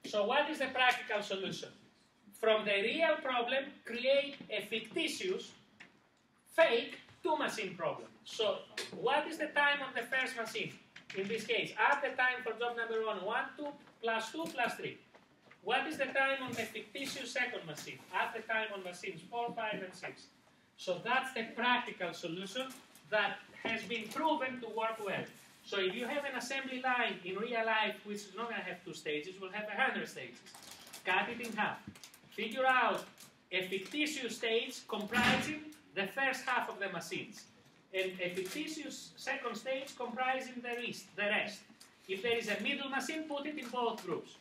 A: So what is the practical solution? From the real problem, create a fictitious, fake 2-machine problem. So what is the time on the first machine? In this case, at the time for job number 1, 1, 2 plus 2 plus 3. What is the time on the fictitious second machine? At the time on machines 4, 5, and 6. So that's the practical solution that has been proven to work well. So if you have an assembly line in real life, which is not going to have 2 stages, will have 100 stages. Cut it in half. Figure out a fictitious stage comprising the first half of the machines, and a fictitious second stage comprising the rest. If there is a middle machine, put it in both groups.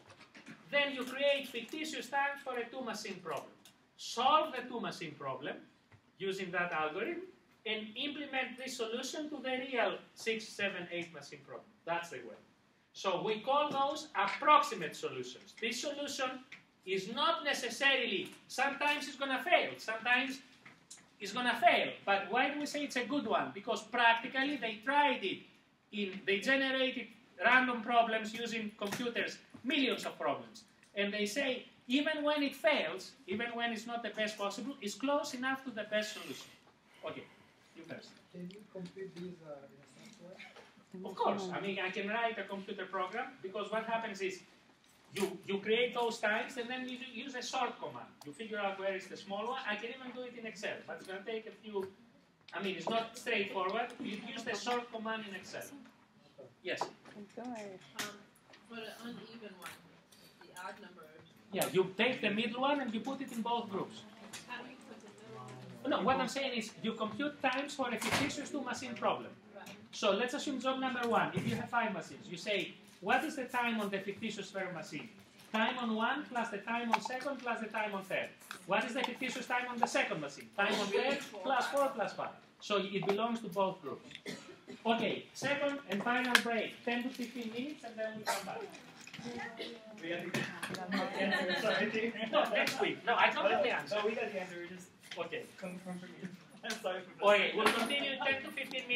A: Then you create fictitious times for a 2-machine problem. Solve the 2-machine problem using that algorithm, and implement this solution to the real 6, 7, 8 machine problem. That's the way. So we call those approximate solutions. This solution is not necessarily, sometimes it's going to fail, sometimes it's going to fail. But why do we say it's a good one? Because practically they tried it. They generated random problems using computers, millions of problems. And they say, even when it fails, even when it's not the best possible, it's close enough to the best solution. Okay, you first.
H: Can you compute these in a software?
A: Of course. I mean, I can write a computer program, because what happens is, you create those times, and then you use a sort command. You figure out where is the small one. I can even do it in Excel, but it's going to take a few I mean, it's not straightforward. You use the sort command in Excel. Yes.
C: Keep going.
E: For the uneven one, the odd number,
A: Yeah, you take the middle one and you put it in both groups.
E: how do you put the middle one?
A: No, what I'm saying is you compute times for a fictitious two-machine problem.
E: Right.
A: So let's assume job number 1. If you have 5 machines, you say, what is the time on the fictitious third machine? Time on 1 plus the time on second plus the time on third. What is the fictitious time on the second machine? Time on third plus 4 plus 5. So it belongs to both groups. Okay, second and final break, 10 to 15 minutes, and then we come back.
F: We got the answer, sorry.
A: No, next week. No, I don't have the answer.
F: No, we got the answer, we just,
A: Okay.
F: confirm for you. I'm sorry for
A: Okay, we'll continue 10 to 15 minutes.